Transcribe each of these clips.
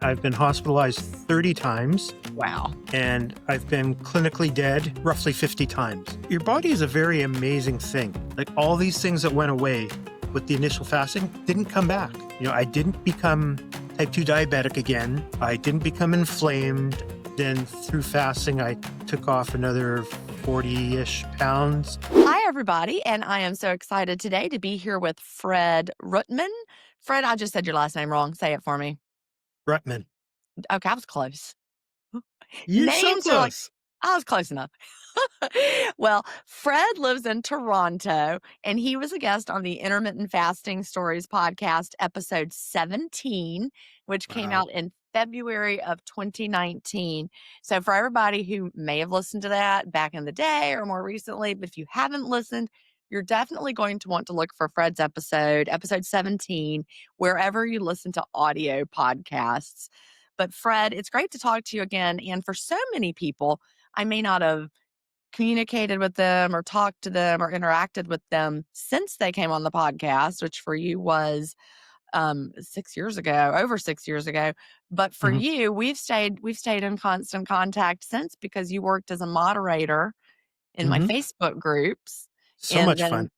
I've been hospitalized 30 times, Wow. and I've been clinically dead roughly 50 times. Your body is a very amazing thing. Like all these things that went away with the initial fasting didn't come back. I didn't become type 2 diabetic again. I didn't become inflamed. Then through fasting, I took off another 40-ish pounds. Hi, everybody. And I am so excited today to be here with Fred Rutman. Fred, I just said your last name wrong. Say it for me. Rutman. Okay, I was close. You're so Names are like, close. I was close enough. Well, Fred lives in Toronto, and he was a guest on the Intermittent Fasting Stories podcast, episode 17, which came Wow. out in February of 2019. So, for everybody who may have listened to that back in the day or more recently, but if you haven't listened, you're definitely going to want to look for Fred's episode 17, wherever you listen to audio podcasts. But, Fred, it's great to talk to you again. And for so many people, I may not have communicated with them or talked to them or interacted with them since they came on the podcast, which for you was 6 years ago, over 6 years ago. But for Mhm. you, we've stayed in constant contact since because you worked as a moderator in my Mhm. Facebook groups. So And much then, fun.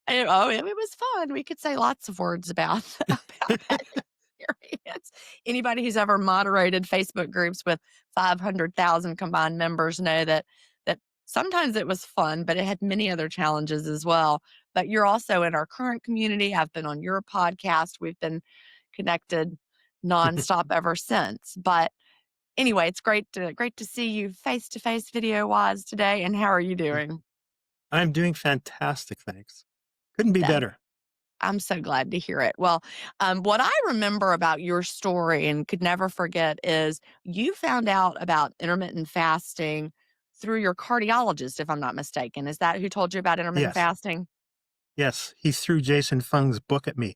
it was fun. We could say lots of words about, about that experience. Anybody who's ever moderated Facebook groups with 500,000 combined members know that sometimes it was fun, but it had many other challenges as well. But you're also in our current community. I've been on your podcast. We've been connected nonstop ever since. But anyway, it's great to see you face to face video wise today. And how are you doing? I'm doing fantastic, thanks. Couldn't be That better. I'm so glad to hear it. Well, what I remember about your story and could never forget is you found out about intermittent fasting through your cardiologist, if I'm not mistaken. Is that who told you about intermittent Yes. fasting? Yes. He threw Jason Fung's book at me.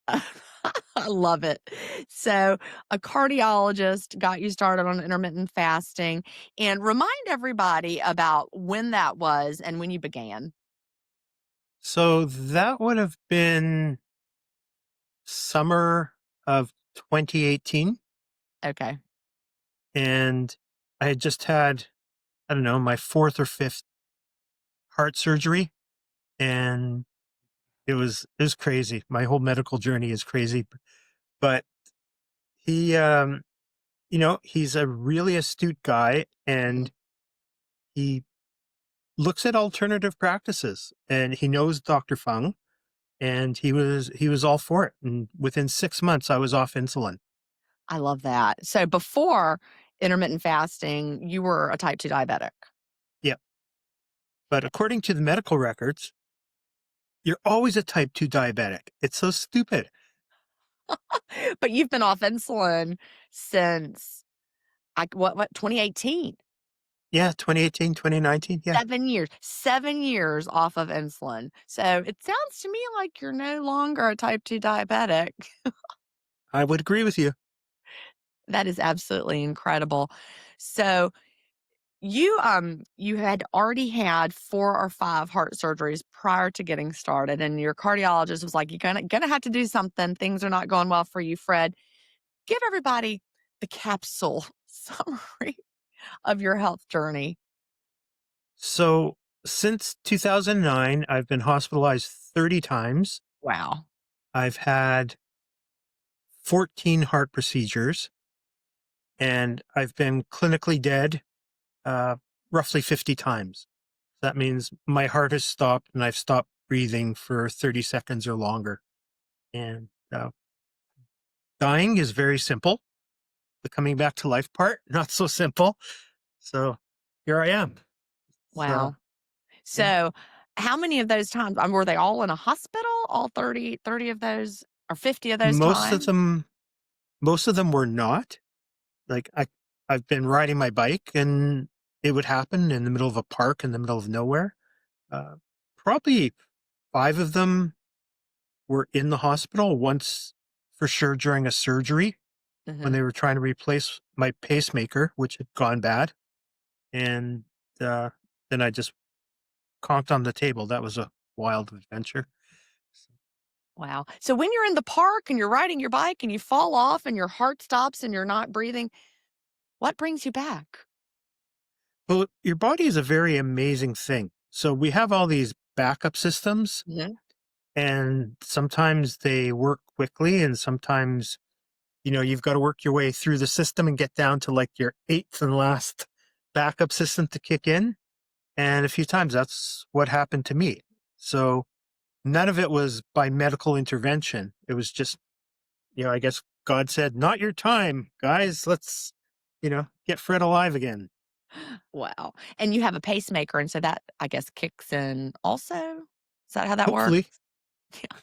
I love it. So, a cardiologist got you started on intermittent fasting, and remind everybody about when that was and when you began. So that would have been summer of 2018. Okay. And I had just had, I don't know, my fourth or fifth heart surgery. And it was crazy. My whole medical journey is crazy. But he, he's a really astute guy, Mhm. and he looks at alternative practices, and he knows Dr. Fung, and he was all for it. And within 6 months, I was off insulin. I love that. So, before intermittent fasting, you were a type 2 diabetic. Yeah. But according to the medical records, you're always a type 2 diabetic. It's so stupid. But you've been off insulin since, like, what 2018? Yeah, 2018, 2019. Yeah, 7 years. 7 years off of insulin. So, it sounds to me like you're no longer a type 2 diabetic. I would agree with you. That is absolutely incredible. So, you had already had 4 or 5 heart surgeries prior to getting started, and your cardiologist was like, "You're gonna have to do something. Things are not going well for you, Fred. Give everybody the capsule summary of your health journey." So since 2009, I've been hospitalized 30 times. Wow. I've had 14 heart procedures, and I've been clinically dead uh, roughly 50 times. That means my heart has stopped and I've stopped breathing for 30 seconds or longer. And dying is very simple. The coming back to life part, not so simple. So here I am. So Wow. yeah, So, how many of those times were they all in a hospital? All 30 of those or 50 of those most of times? them, most of them were not. Like I've been riding my bike, and it would happen in the middle of a park in the middle of nowhere. Uh, Probably five of them were in the hospital once for sure during a surgery when Mhm. they were trying to replace my pacemaker, which had gone bad. And uh, then I just conked on the table. That was a wild adventure. Wow. So when you're in the park and you're riding your bike and you fall off and your heart stops and you're not breathing, what brings you back? Well, your body is a very amazing thing. So we have all these backup systems, Mhm. and sometimes they work quickly, and sometimes, you've got to work your way through the system and get down to like your eighth and last backup system to kick in. And a few times that's what happened to me. So none of it was by medical intervention. It was just, I guess God said, not your time, guys. Let's, get Fred alive again. Wow. And you have a pacemaker, and so that, I guess, kicks in also? Is that how that works? Hopefully. Yeah.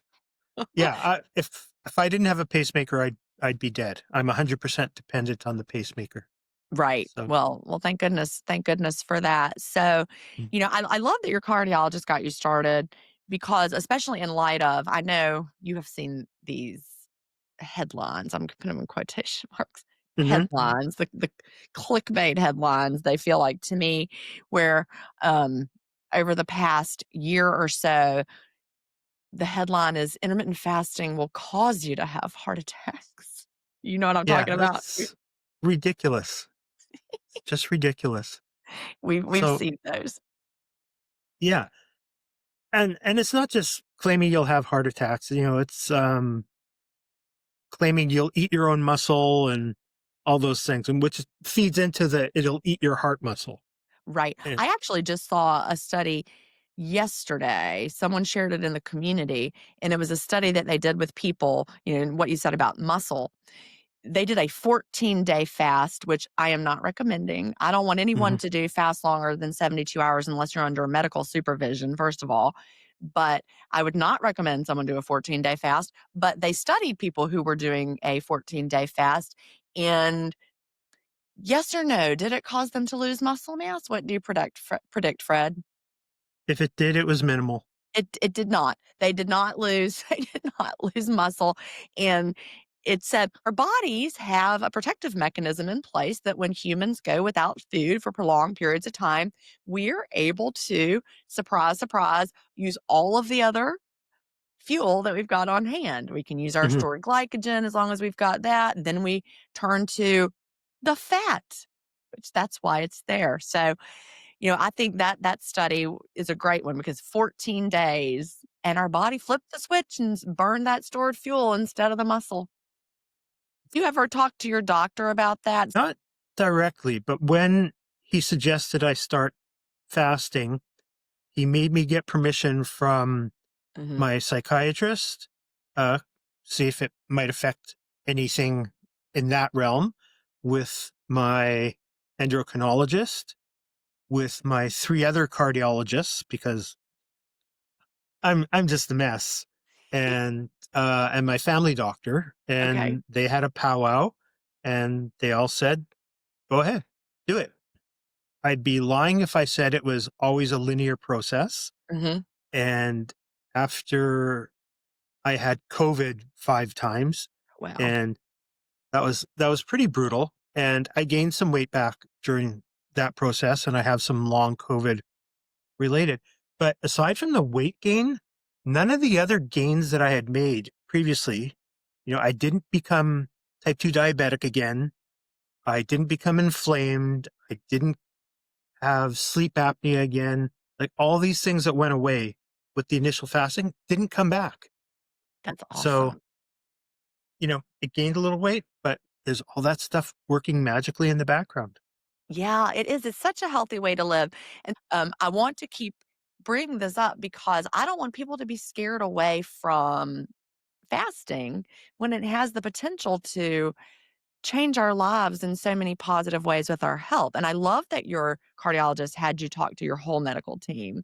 Yeah. If I didn't have a pacemaker, I'd be dead. I'm 100% dependent on the pacemaker. Right. So, Well, thank goodness for that. So, mm, I love that your cardiologist got you started because especially in light of I know you have seen these headlines, I'm putting them in quotation marks, mhm. headlines, the clickbait headlines, they feel like to me, where, um, over the past year or so, the headline is "Intermittent fasting will cause you to have heart attacks." You know what I'm Yeah, talking about? that's ridiculous. It's just ridiculous. We've So, seen those. yeah. And it's not just claiming you'll have heart attacks, it's claiming you'll eat your own muscle and all those things, and which feeds into the it'll eat your heart muscle. Right. And I actually just saw a study yesterday. Someone shared it in the community, and it was a study that they did with people, and what you said about muscle. They did a 14-day fast, which I am not recommending. I don't want anyone mhm, to do fast longer than 72 hours unless you're under medical supervision, first of all. But I would not recommend someone do a 14-day fast. But they studied people who were doing a 14-day fast. And yes or no, did it cause them to lose muscle mass? What do you predict, Fred? if it did, it was minimal. It did not. They did not lose they did not lose muscle, and it said our bodies have a protective mechanism in place that when humans go without food for prolonged periods of time, we're able to, surprise, surprise, use all of the other fuel that we've got on hand. We can use our Mhm. stored glycogen as long as we've got that, then we turn to the fat, which that's why it's there. So, I think that study is a great one because 14 days and our body flipped the switch and burned that stored fuel instead of the muscle. You ever talk to your doctor about that? Not directly, but when he suggested I start fasting, he made me get permission from Mhm. my psychiatrist, uh, see if it might affect anything in that realm, with my endocrinologist, with my 3 other cardiologists, because I'm just a mess, and my family doctor, Okay. and they had a powwow, and they all said, "Go ahead, do it." I'd be lying if I said it was always a linear process, Mhm. and after I had COVID 5 times, Wow. and that was pretty brutal, and I gained some weight back during that process, and I have some long COVID related. But aside from the weight gain, none of the other gains that I had made previously, I didn't become type 2 diabetic again. I didn't become inflamed. I didn't have sleep apnea again. Like all these things that went away with the initial fasting didn't come back. That's So, awesome. it gained a little weight, but there's all that stuff working magically in the background. Yeah, it is. It's such a healthy way to live. And I want to keep bringing this up because I don't want people to be scared away from fasting when it has the potential to change our lives in so many positive ways with our health. And I love that your cardiologist had you talk to your whole medical team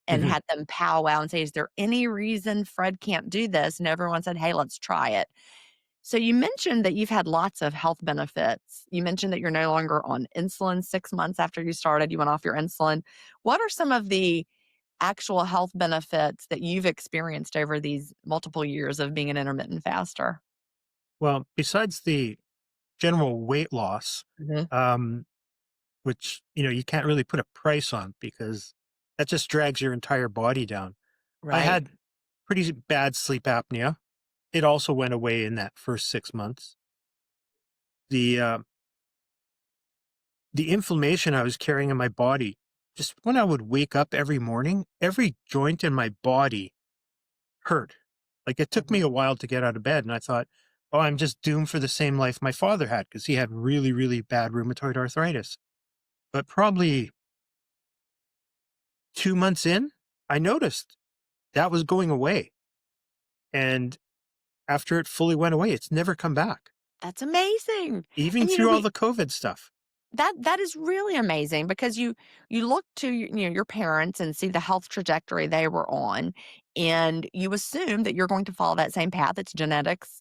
and Mhm. had them powwow and say, "Is there any reason Fred can't do this?" And everyone said, "Hey, let's try it." So you mentioned that you've had lots of health benefits. You mentioned that you're no longer on insulin 6 months after you started, you went off your insulin. What are some of the actual health benefits that you've experienced over these multiple years of being an intermittent faster? Well, besides the general weight loss, Mhm. um, which, you can't really put a price on because that just drags your entire body down. I Right. had pretty bad sleep apnea. It also went away in that first 6 months. The uh, the inflammation I was carrying in my body, just when I would wake up every morning, every joint in my body hurt. Like it took me Mhm. a while to get out of bed, and I thought, "Oh, I'm just doomed for the same life my father had because he had really, really bad rheumatoid arthritis." But probably 2 months in, I noticed that was going away, and after it fully went away, it's never come back, That's amazing. even And, through all we the COVID stuff. that is really amazing because you look to, your parents and see the health trajectory they were on, and you assume that you're going to follow that same path. It's genetics.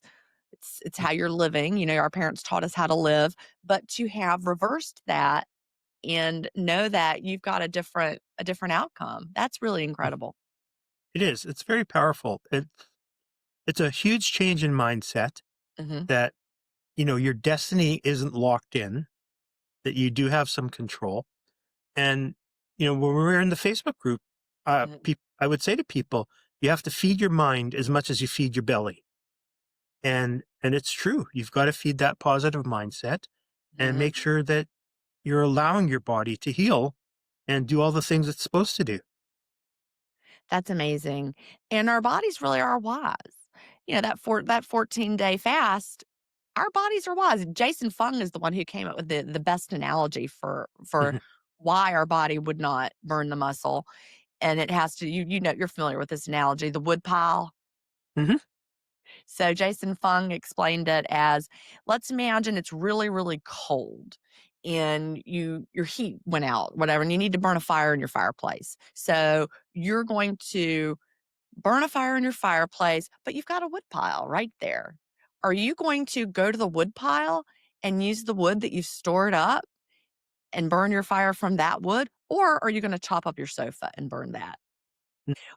It's how you're living. Our parents taught us how to live, but to have reversed that and know that you've got a different outcome. That's really incredible. It is. It's very powerful. It's a huge change in mindset Mhm. that, your destiny isn't locked in, that you do have some control. And, when we were in the Facebook group, Mhm. I would say to people, you have to feed your mind as much as you feed your belly. And it's true. You've got to feed that positive mindset and Mhm. make sure that you're allowing your body to heal and do all the things it's supposed to do. That's amazing. And our bodies really are wise. That 14-day fast, our bodies are wise. Jason Fung is the one who came up with the best analogy for Mhm. why our body would not burn the muscle. And it has to you're familiar with this analogy, the wood pile. Mhm. So Jason Fung explained it as, let's imagine it's really, really cold and your heat went out, whatever, and you need to burn a fire in your fireplace. So you're going to burn a fire in your fireplace, but you've got a wood pile right there. Are you going to go to the wood pile and use the wood that you've stored up and burn your fire from that wood? Or are you going to chop up your sofa and burn that?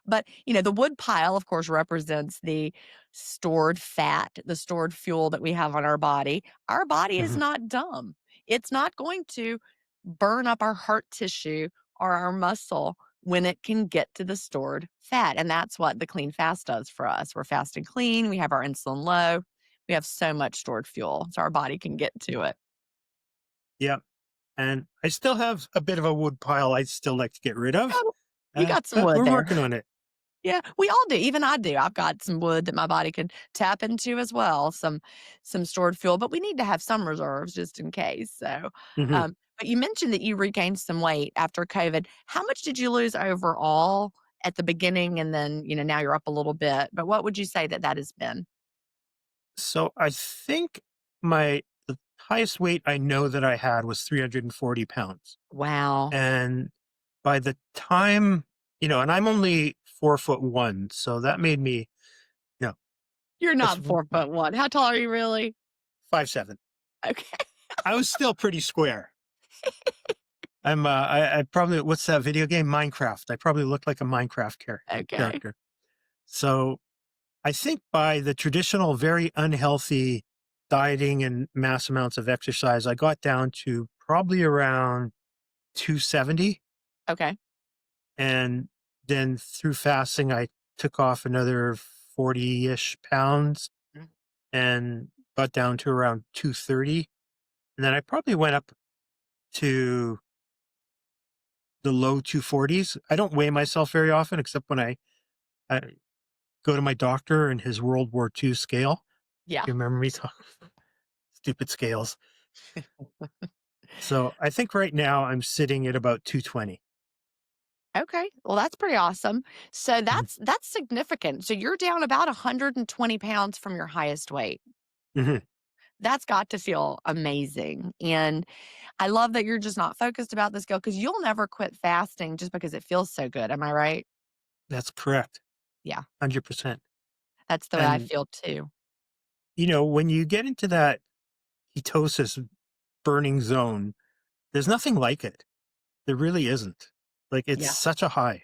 But, the wood pile, of course, represents the stored fat, the stored fuel that we have on our body. Our body is Mhm. not dumb. It's not going to burn up our heart tissue or our muscle when it can get to the stored fat. And that's what the clean fast does for us. We're fast and clean. We have our insulin low. We have so much stored fuel, so our body can get to it. Yeah. And I still have a bit of a wood pile I'd still like to get rid of, Oh, you got some but wood we're there. working on it. Yeah, we all do. Even I do. I've got some wood that my body could tap into as well, some stored fuel, but we need to have some reserves just in case. So, Mhm. but you mentioned that you regained some weight after COVID. How much did you lose overall at the beginning, and then now you're up a little bit? But what would you say that has been? So I think the highest weight I know that I had was 340 pounds. Wow, And by the time, and I'm only 4'1", so that made me, you know, you're that's not 4'1". How tall are you really? 5'7". Okay, I was still pretty square. I probably, what's that video game? Minecraft. I probably looked like a Minecraft okay, character. So I think by the traditional, very unhealthy dieting and mass amounts of exercise, I got down to probably around 270. okay. And then through fasting, I took off another 40-ish pounds Mm. and got down to around 230. And then I probably went up to the low 240s. I don't weigh myself very often, except when I go to my doctor and his World War II scale. Yeah. You remember me talking stupid scales. So I think right now I'm sitting at about 220. Okay. Well, that's pretty awesome. So Mhm. that's significant. So you're down about 120 pounds from your highest weight. Mhm. That's got to feel amazing. And I love that you're just not focused about this goal because you'll never quit fasting just because it feels so good. Am I right? That's correct. Yeah. 100%. That's the way I And, feel too. when you get into that ketosis burning zone, there's nothing like it. There really isn't. Like, it's Yeah. such a high.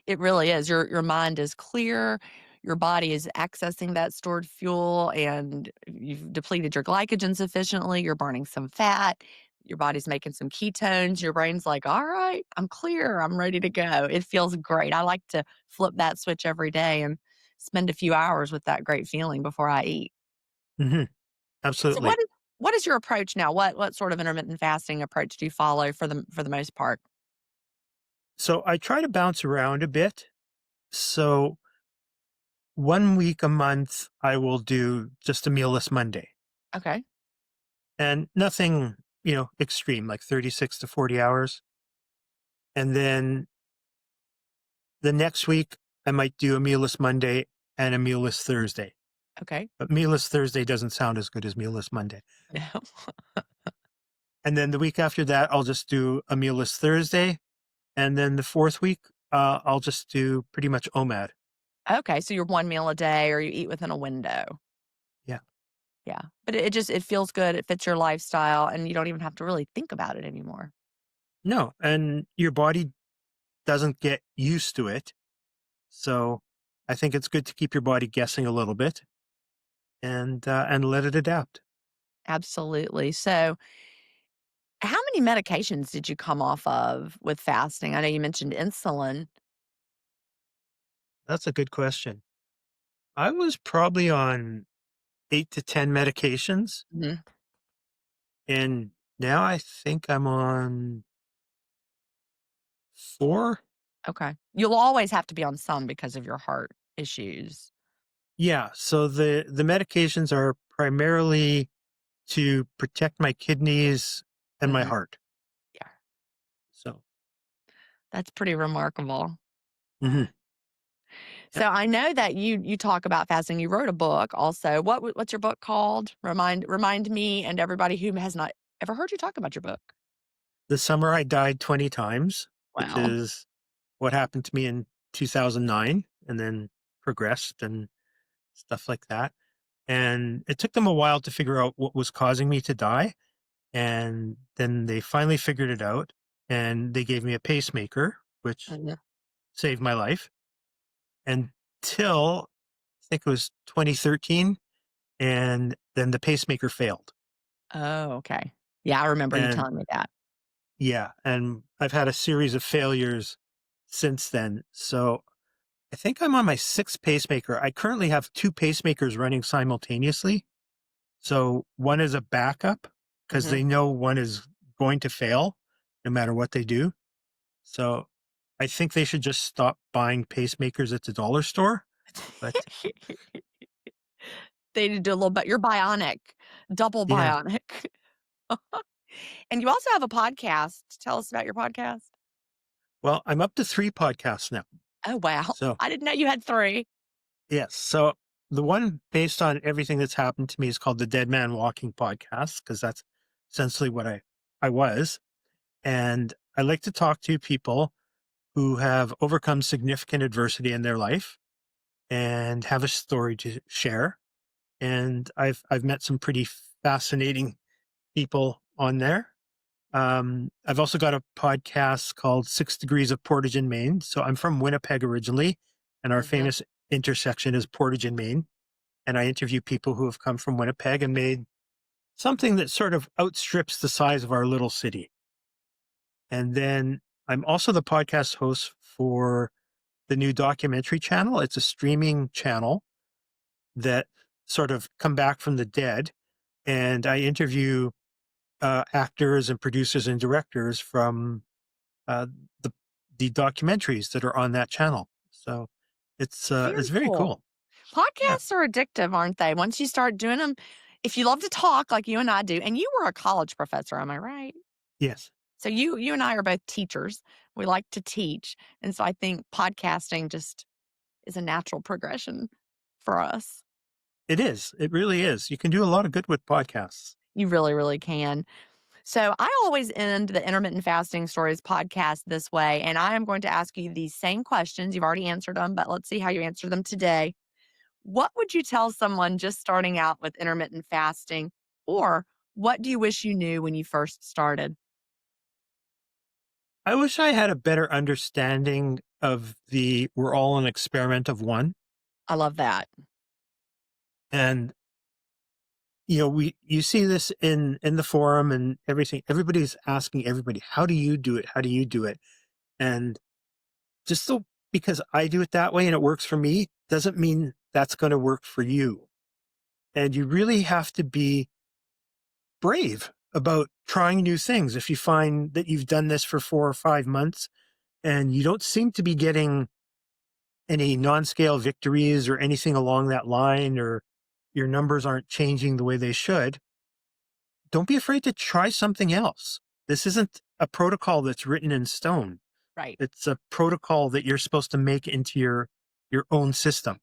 It really is. Your mind is clear. Your body is accessing that stored fuel and you've depleted your glycogen sufficiently. You're burning some fat. Your body's making some ketones. Your brain's like, all right, I'm clear. I'm ready to go. It feels great. I like to flip that switch every day. And spend a few hours with that great feeling before I eat. Hmm. So Absolutely. what is your approach now? What sort of intermittent fasting approach do you follow for the most part? So I try to bounce around a bit. So 1 week a month, I will do just a mealless Monday Okay. and nothing, extreme, like 36 to 40 hours. And then the next week, I might do a mealless Monday and a mealless Thursday. Okay. But mealless Thursday doesn't sound as good as mealless Monday. No. And then the week after that, I'll just do a mealless Thursday. And then the fourth week, I'll just do pretty much OMAD. Okay, so you're one meal a day or you eat within a window. Yeah. Yeah. But it just it feels good, it fits your lifestyle, and you don't even have to really think about it anymore. No. And your body doesn't get used to it. So I think it's good to keep your body guessing a little bit and let it adapt. Absolutely. So, how many medications did you come off of with fasting? I know you mentioned insulin. That's a good question. I was probably on 8 to 10 medications, Mhm. and now I think I'm on 4. Okay. You'll always have to be on some because of your heart issues. Yeah. So the medications are primarily to protect my kidneys and my Mhm. heart. Yeah. So That's pretty remarkable. mhm. Yeah, So I know that you talk about fasting. You wrote a book also. What's your book called? Remind me and everybody who has not ever heard you talk about your book. the summer I died 20 times, which Wow. is what happened to me in 2009, and then progressed and stuff like that. And it took them a while to figure out what was causing me to die. And then they finally figured it out and they gave me a pacemaker, which Mhm. saved my life until I think it was 2013. And then the pacemaker failed. Oh, okay. Yeah, I remember you And telling me that. yeah, and I've had a series of failures since then. So I think I'm on my sixth pacemaker. I currently have two pacemakers running simultaneously. So one is a backup because Mhm. they know one is going to fail no matter what they do. So I think they should just stop buying pacemakers at the dollar store. But They need to do a little bit you're bionic, double yeah, bionic. And you also have a podcast. Tell us about your podcast. well, I'm up to 3 podcasts now. Oh, wow. So I didn't know you had 3. yes. So the one based on everything that's happened to me is called the Dead Man Walking Podcast because that's essentially what I was. And I like to talk to people who have overcome significant adversity in their life and have a story to share. And I've met some pretty fascinating people on there. I've also got a podcast called 6 Degrees of Portage in Maine. So I'm from Winnipeg originally, and our Mhm. famous intersection is Portage in Maine. And I interview people who have come from Winnipeg and made something that sort of outstrips the size of our little city. And then I'm also the podcast host for the new documentary channel. It's a streaming channel that sort of come back from the dead. And I interview actors and producers and directors from uh, the the documentaries that are on that channel. So it's Very very cool. cool. Yeah. Podcasts are addictive, aren't they? Once you start doing them, if you love to talk like you and I do, and you were a college professor, am I right? Yes, So you and I are both teachers. We like to teach, and so I think podcasting just is a natural progression for us. it is. It really is. You can do a lot of good with podcasts. You really, really can. So I always end the Intermittent Fasting Stories podcast this way, and I am going to ask you these same questions. You've already answered them, but let's see how you answer them today. What would you tell someone just starting out with intermittent fasting? Or what do you wish you knew when you first started? I wish I had a better understanding of the we're all an experiment of one. I love that. And you see this in the forum and everything. Everybody's asking everybody, how do you do it? How do you do it? And just so because I do it that way and it works for me doesn't mean that's going to work for you. And you really have to be brave about trying new things. If you find that you've done this for 4 or 5 months and you don't seem to be getting any non-scale victories or anything along that line, or your numbers aren't changing the way they should, don't be afraid to try something else. This isn't a protocol that's written in stone. Right. It's a protocol that you're supposed to make into your own system.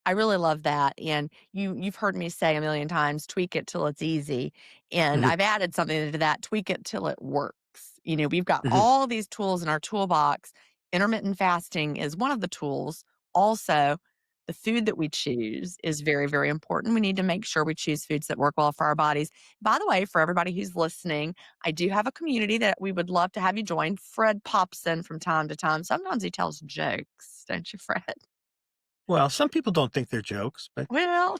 I really love that, and you've heard me say a million times, "Tweak it till it's easy," and Mhm, I've added something to that, "Tweak it till it works." We've got mhm. all these tools in our toolbox. Intermittent fasting is one of the tools. Also, the food that we choose is very, very important. We need to make sure we choose foods that work well for our bodies. By the way, for everybody who's listening, I do have a community that we would love to have you join. Fred pops in from time to time. Sometimes he tells jokes, don't you, Fred? Well, some people don't think they're jokes, but Well,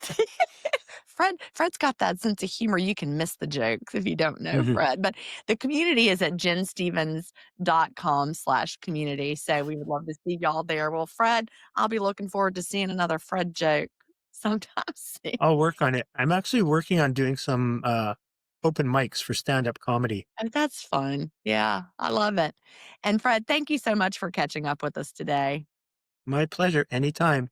Fred's got that sense of humor. You can miss the jokes if you don't know mhm. Fred. But the community is at jenstevens.com/community. So we would love to see y'all there. Well, Fred, I'll be looking forward to seeing another Fred joke sometime soon. I'll work on it. I'm actually working on doing some open mics for stand-up comedy. Oh, that's fun. Yeah, I love it. And Fred, thank you so much for catching up with us today. My pleasure. Anytime.